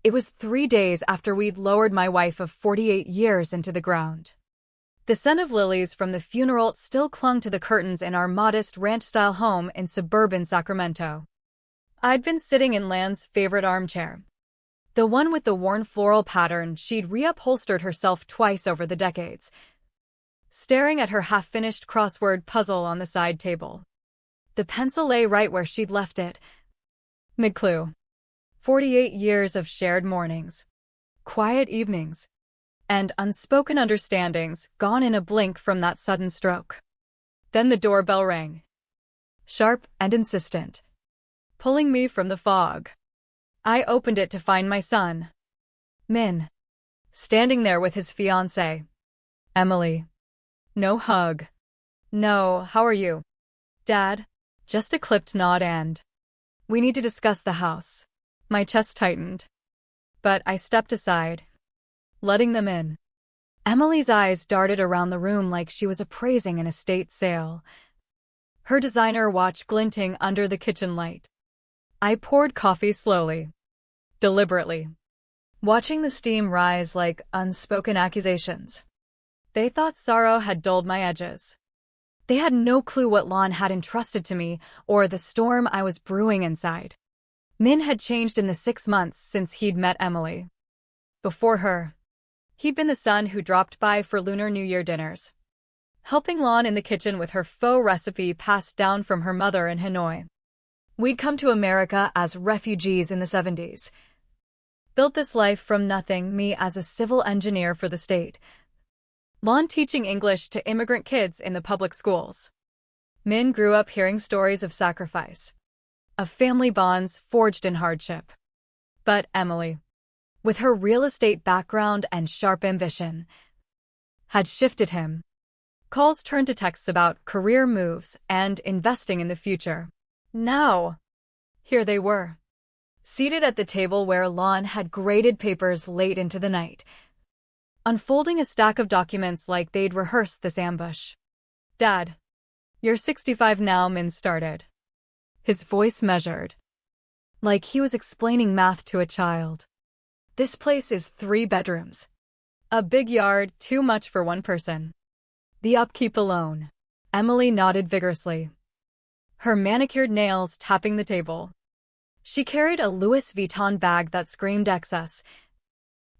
It was 3 days after we'd lowered my wife of 48 years into the ground. The scent of lilies from the funeral still clung to the curtains in our modest ranch-style home in suburban Sacramento. I'd been sitting in Lan's favorite armchair, the one with the worn floral pattern she'd reupholstered herself twice over the decades, staring at her half-finished crossword puzzle on the side table. The pencil lay right where she'd left it. Mid-clue. 48 years of shared mornings, quiet evenings, and unspoken understandings gone in a blink from that sudden stroke. Then the doorbell rang, sharp and insistent, pulling me from the fog. I opened it to find my son, Min, standing there with his fiancée, Emily. No hug. No, how are you, Dad? Just a clipped nod and, we need to discuss the house. My chest tightened, but I stepped aside, letting them in. Emily's eyes darted around the room like she was appraising an estate sale, her designer watch glinting under the kitchen light. I poured coffee slowly, deliberately, watching the steam rise like unspoken accusations. They thought sorrow had dulled my edges. They had no clue what Lon had entrusted to me or the storm I was brewing inside. Min had changed in the 6 months since he'd met Emily. Before her, he'd been the son who dropped by for Lunar New Year dinners, helping Lon in the kitchen with her faux recipe passed down from her mother in Hanoi. We'd come to America as refugees in the 70s. Built this life from nothing, me as a civil engineer for the state, Lon teaching English to immigrant kids in the public schools. Min grew up hearing stories of sacrifice, of family bonds forged in hardship. But Emily, with her real estate background and sharp ambition, had shifted him. Calls turned to texts about career moves and investing in the future. Now, here they were, seated at the table where Lon had graded papers late into the night, unfolding a stack of documents like they'd rehearsed this ambush. Dad, you're 65 now, Min started, his voice measured, like he was explaining math to a child. This place is 3 bedrooms. A big yard, too much for one person. The upkeep alone. Emily nodded vigorously, her manicured nails tapping the table. She carried a Louis Vuitton bag that screamed excess,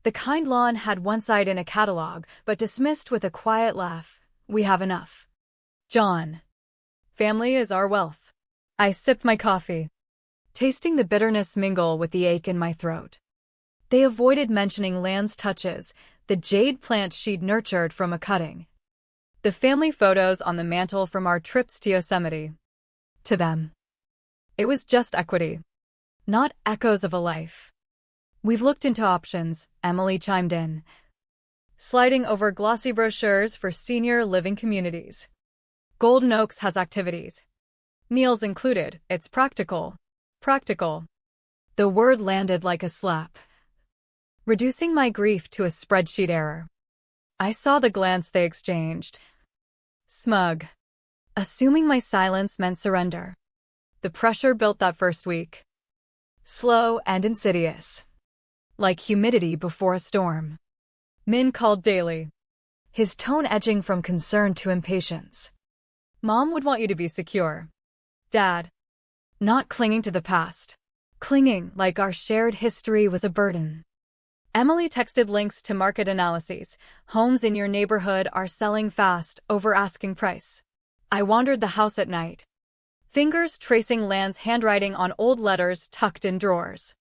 the kind Lon had once eyed in a catalog but dismissed with a quiet laugh. We have enough. John. Family is our wealth. I sipped my coffee, tasting the bitterness mingle with the ache in my throat. They avoided mentioning Lan's touches, the jade plant she'd nurtured from a cutting, the family photos on the mantel from our trips to Yosemite. To them, it was just equity, not echoes of a life. We've looked into options, Emily chimed in, sliding over glossy brochures for senior living communities. Golden Oaks has activities, meals included. It's practical. Practical. The word landed like a slap, reducing my grief to a spreadsheet error. I saw the glance they exchanged. Smug. Assuming my silence meant surrender. The pressure built that first week. Slow and insidious, like humidity before a storm. Min called daily, his tone edging from concern to impatience. Mom would want you to be secure, Dad. Not clinging to the past. Clinging like our shared history was a burden. Emily texted links to market analyses. Homes in your neighborhood are selling fast, over asking price. I wandered the house at night, fingers tracing Lan's handwriting on old letters tucked in drawers.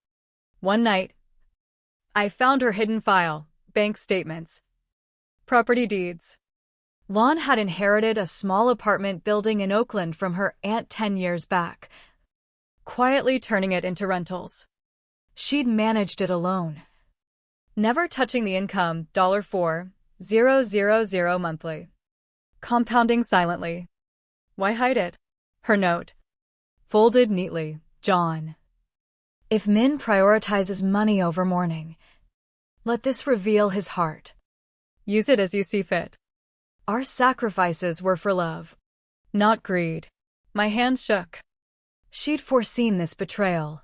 One night, I found her hidden file, bank statements, property deeds. Lon had inherited a small apartment building in Oakland from her aunt 10 years back, quietly turning it into rentals. She'd managed it alone, never touching the income. $4,000 monthly, compounding silently. Why hide it? Her note, folded neatly. John. If Min prioritizes money over mourning, let this reveal his heart. Use it as you see fit. Our sacrifices were for love, not greed. My hand shook. She'd foreseen this betrayal.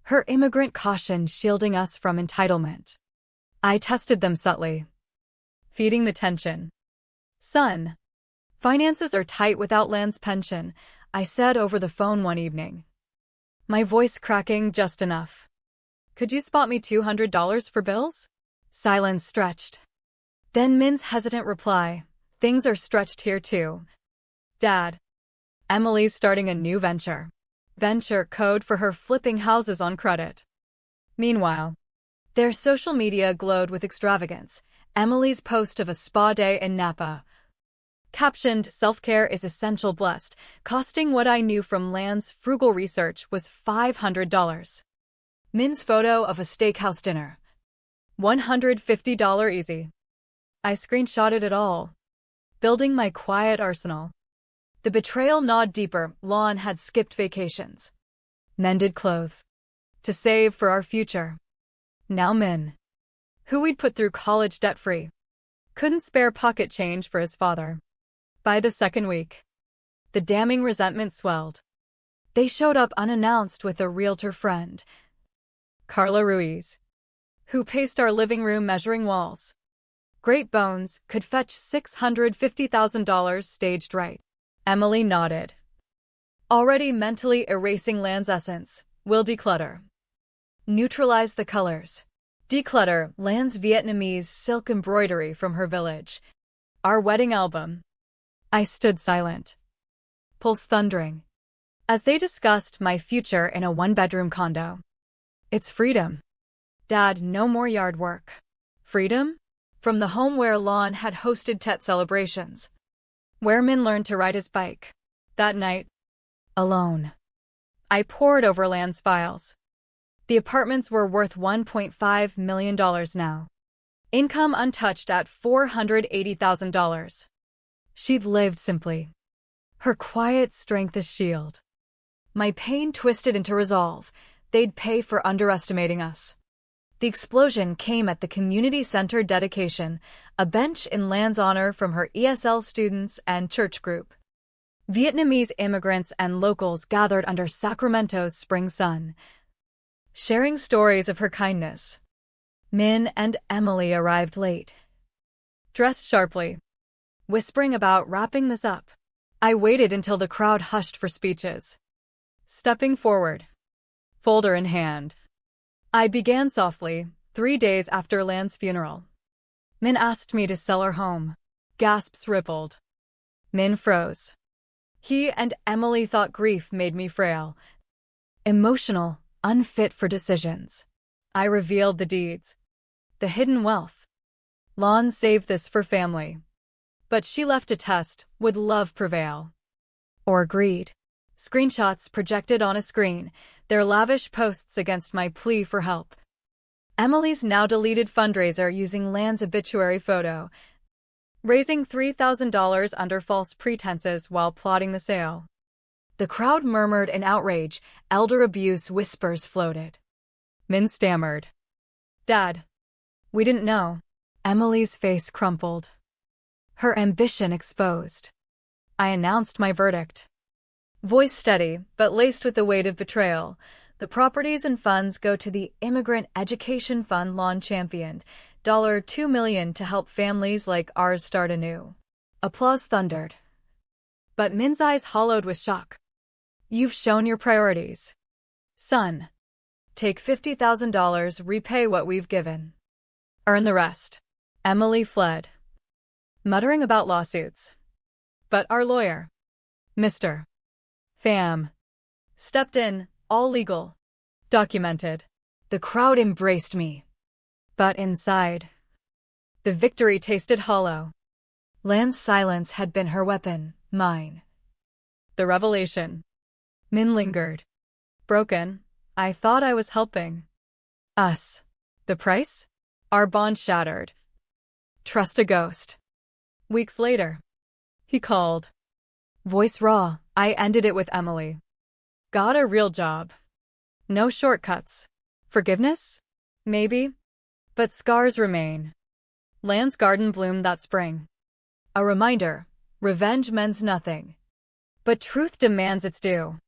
her immigrant caution shielding us from entitlement. I tested them subtly, feeding the tension. Son, finances are tight without Land's pension, I said over the phone one evening, my voice cracking just enough. Could you spot me $200 for bills? Silence stretched. Then Min's hesitant reply, things are stretched here too. Dad, Emily's starting a new venture. Venture code for her flipping houses on credit. Meanwhile, their social media glowed with extravagance. Emily's post of a spa day in Napa, captioned, self-care is essential blessed, costing what I knew from Land's frugal research was $500. Min's photo of a steakhouse dinner, $150 easy. I screenshotted it all, building my quiet arsenal. The betrayal gnawed deeper. Lon had skipped vacations, mended clothes, to save for our future. Now Min, who we'd put through college debt-free, couldn't spare pocket change for his father. By the second week, the damning resentment swelled. They showed up unannounced with a realtor friend, Carla Ruiz, who paced our living room measuring walls. Great bones could fetch $650,000 staged right. Emily nodded, already mentally erasing Land's essence. We'll declutter. Neutralize the colors. Declutter Land's Vietnamese silk embroidery from her village. Our wedding album. I stood silent, pulse thundering, as they discussed my future in a one-bedroom condo. It's freedom. Dad, no more yard work. Freedom? From the home where Lon had hosted Tet celebrations, where Min learned to ride his bike. That night, alone, I pored over Land's files. The apartments were worth $1.5 million now. Income untouched at $480,000. She'd lived simply, her quiet strength a shield. My pain twisted into resolve. They'd pay for underestimating us. The explosion came at the community center dedication, a bench in Land's honor from her ESL students and church group. Vietnamese immigrants and locals gathered under Sacramento's spring sun, sharing stories of her kindness. Min and Emily arrived late, dressed sharply, whispering about wrapping this up. I waited until the crowd hushed for speeches. Stepping forward, folder in hand, I began softly. 3 days after Land's funeral, Min asked me to sell her home. Gasps rippled. Min froze. He and Emily thought grief made me frail, emotional, unfit for decisions. I revealed the deeds, the hidden wealth. Lon saved this for family. But she left a test. Would love prevail? Or greed? Screenshots projected on a screen, their lavish posts against my plea for help. Emily's now deleted fundraiser using Land's obituary photo, raising $3,000 under false pretenses while plotting the sale. The crowd murmured in outrage. Elder abuse whispers floated. Min stammered, Dad, we didn't know. Emily's face crumpled, her ambition exposed. I announced my verdict. Voice steady, but laced with the weight of betrayal. The properties and funds go to the Immigrant Education Fund Lon championed, $2 million to help families like ours start anew. Applause thundered. But Min's eyes hollowed with shock. You've shown your priorities. Son, take $50,000, repay what we've given. Earn the rest. Emily fled, muttering about lawsuits. But our lawyer, Mr. Pham, stepped in, all legal, documented. The crowd embraced me. But inside, the victory tasted hollow. Land's silence had been her weapon, mine. The revelation. Min lingered. Broken, I thought I was helping. Us. The price? Our bond shattered. Trust a ghost. Weeks later, he called. Voice raw, I ended it with Emily. Got a real job. No shortcuts. Forgiveness? Maybe. But scars remain. Land's garden bloomed that spring. A reminder, revenge mends nothing. But truth demands its due.